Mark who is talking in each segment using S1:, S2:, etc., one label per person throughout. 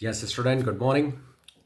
S1: Yes student, good morning.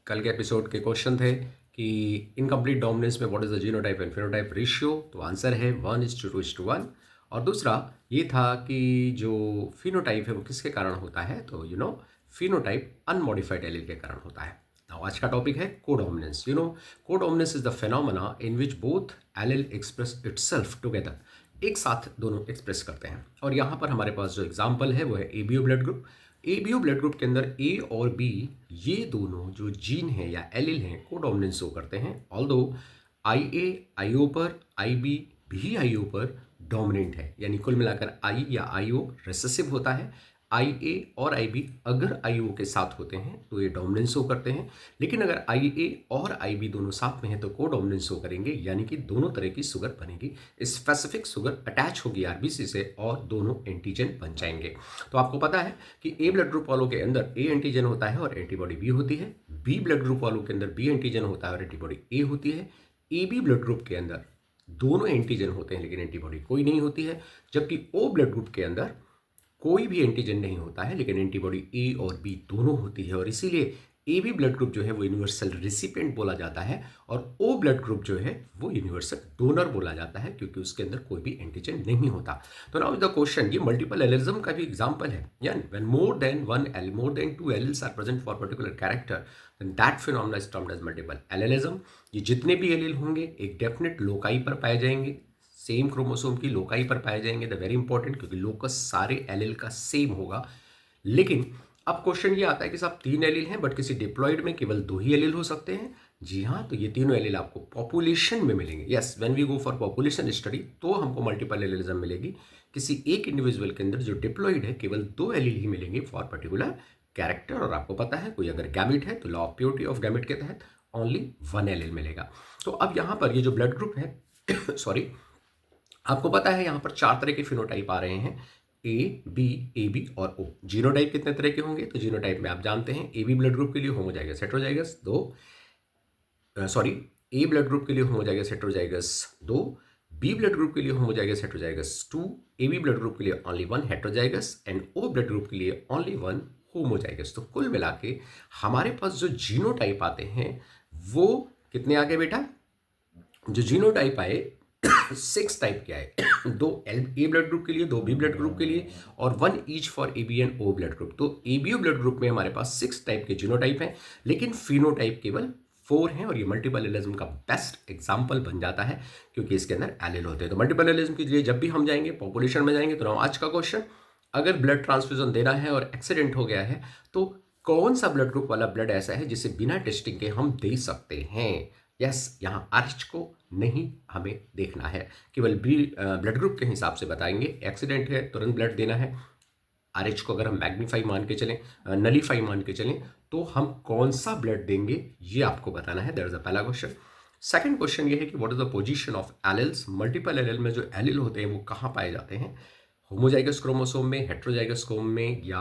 S1: कल के episode के क्वेश्चन थे कि इनकम्प्लीट डोमिनेंस में what is the genotype and phenotype ratio. तो आंसर है 1:2:1। और दूसरा ये था कि जो फिनोटाइप है वो किसके कारण होता है, तो फिनोटाइप अनमॉडिफाइड एलील के कारण होता है। नाउ आज का टॉपिक है codominance. Codominance is the phenomena in which both allele express itself together. एक साथ दोनों एक्सप्रेस करते हैं। और यहाँ पर हमारे पास जो एग्जाम्पल है वो है ABO blood group. ABO blood group के अंदर ए और बी ये दोनों जो जीन हैं या एलिल हैं कोडोमिनेंस शो करते हैं। ऑल्दो आई ए आईओ पर, आई बी भी आईओ पर डोमिनेंट है, यानी कुल मिलाकर आई या आईओ रिसेसिव होता है। आई ए और आई बी अगर आई ओ के साथ होते हैं तो ये डोमिनेंस शो करते हैं, लेकिन अगर आई ए और आई बी दोनों साथ में है तो को डोमिनेंस शो करेंगे, यानी कि दोनों तरह की शुगर बनेगी। स्पेसिफिक शुगर अटैच होगी आरबीसी से और दोनों एंटीजन बन जाएंगे। तो आपको पता है कि ए ब्लड ग्रुप वालों के अंदर ए एंटीजन होता है और एंटीबॉडी बी होती है। बी ब्लड ग्रुप वालों के अंदर बी एंटीजन होता है और एंटीबॉडी ए होती है। ए बी ब्लड ग्रुप के अंदर दोनों एंटीजन होते हैं लेकिन एंटीबॉडी कोई नहीं होती है। जबकि ओ ब्लड ग्रुप के अंदर कोई भी एंटीजन नहीं होता है लेकिन एंटीबॉडी ए और बी दोनों होती है, और इसीलिए ए बी ब्लड ग्रुप जो है वो यूनिवर्सल रिसिपिएंट बोला जाता है और ओ ब्लड ग्रुप जो है वो यूनिवर्सल डोनर बोला जाता है, क्योंकि उसके अंदर कोई भी एंटीजन नहीं होता। तो नाउ द क्वेश्चन, ये मल्टीपल एलिज्म का भी एग्जांपल है, यानी when more than two alleles are present for particular character then that phenomena is termed as multiple allelism. ये जितने भी एलिल होंगे एक डेफिनेट लोकाई पर पाए जाएंगे, सेम क्रोमोसोम की लोकाई पर पाए जाएंगे। द वेरी इंपॉर्टेंट, क्योंकि लोकस सारे एलिल का सेम होगा। लेकिन अब क्वेश्चन ये आता है कि साहब 3 एलिल हैं बट किसी डिप्लॉइड में केवल 2 ही एलिल हो सकते हैं। जी हाँ, तो ये तीनों एलिल आपको पॉपुलेशन में मिलेंगे। Yes, when we go for population study तो हमको मल्टीपल एलिलिज्म मिलेगी। किसी एक इंडिविजुअल के अंदर जो डिप्लॉइड है केवल 2 एलिल ही मिलेंगे फॉर पर्टिकुलर कैरेक्टर। और आपको पता है कोई अगर गैमिट है तो law of purity of gamete के तहत ओनली 1 एलिल मिलेगा। तो अब यहाँ पर ये जो ब्लड ग्रुप है सॉरी, आपको पता है यहाँ पर 4 तरह के फिनोटाइप आ रहे हैं, ए बी और ओ। जीनोटाइप कितने तरह के होंगे, तो जीनोटाइप में आप जानते हैं ए बी ब्लड ग्रुप के लिए homozygous heterozygous 2, A blood group के लिए homozygous heterozygous 2, B blood group के लिए homozygous heterozygous 2, A B blood group के लिए only 1 heterozygous and O blood group के लिए ओनली 1 होमोजाइगस। तो कुल मिला के हमारे पास जो जीनोटाइप आते हैं वो कितने आ गए बेटा, जो जीनोटाइप आए 6 टाइप के आए, 2 ए ब्लड ग्रुप के लिए, 2 बी ब्लड ग्रुप के लिए और 1 each for A B and O blood group. तो एबीओ ब्लड ग्रुप में हमारे पास 6 टाइप के जीनोटाइप हैं लेकिन फिनोटाइप केवल 4 हैं, और ये मल्टीपल एलिज्म का बेस्ट एग्जाम्पल बन जाता है क्योंकि इसके अंदर एलिल होते हैं। तो मल्टीपल एलिज्म के लिए जब भी हम जाएंगे पॉपुलेशन में जाएंगे, तो आज का क्वेश्चन, अगर ब्लड ट्रांसफ्यूजन देना है और एक्सीडेंट हो गया है तो कौन सा ब्लड ग्रुप वाला ब्लड ऐसा है जिसे बिना टेस्टिंग के हम दे सकते हैं। यस, यहाँ आर्च को नहीं हमें देखना है, केवल बी ब्लड ग्रुप के हिसाब से बताएंगे। एक्सीडेंट है तुरंत ब्लड देना है। आरएच को अगर हम मैग्नीफाई मान के चलें, नलीफाई मान के चलें, तो हम कौन सा ब्लड देंगे ये आपको बताना है। दैट इज द पहला क्वेश्चन। सेकंड क्वेश्चन ये है कि what is the position of alleles. Multiple allele में जो एलिल होते हैं वो कहाँ पाए जाते हैं, होमोजाइगस क्रोमोसोम में, हेट्रोजाइगस क्रोम में या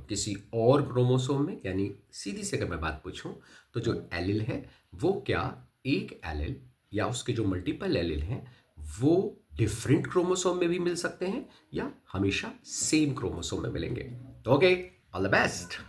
S1: किसी और क्रोमोसोम में। यानी सीधी से अगर मैं बात पूछूं तो जो एलिल है वो क्या एक एलिल या उसके जो मल्टीपल एलिल हैं वो डिफरेंट क्रोमोसोम में भी मिल सकते हैं या हमेशा सेम क्रोमोसोम में मिलेंगे। Okay, all the best.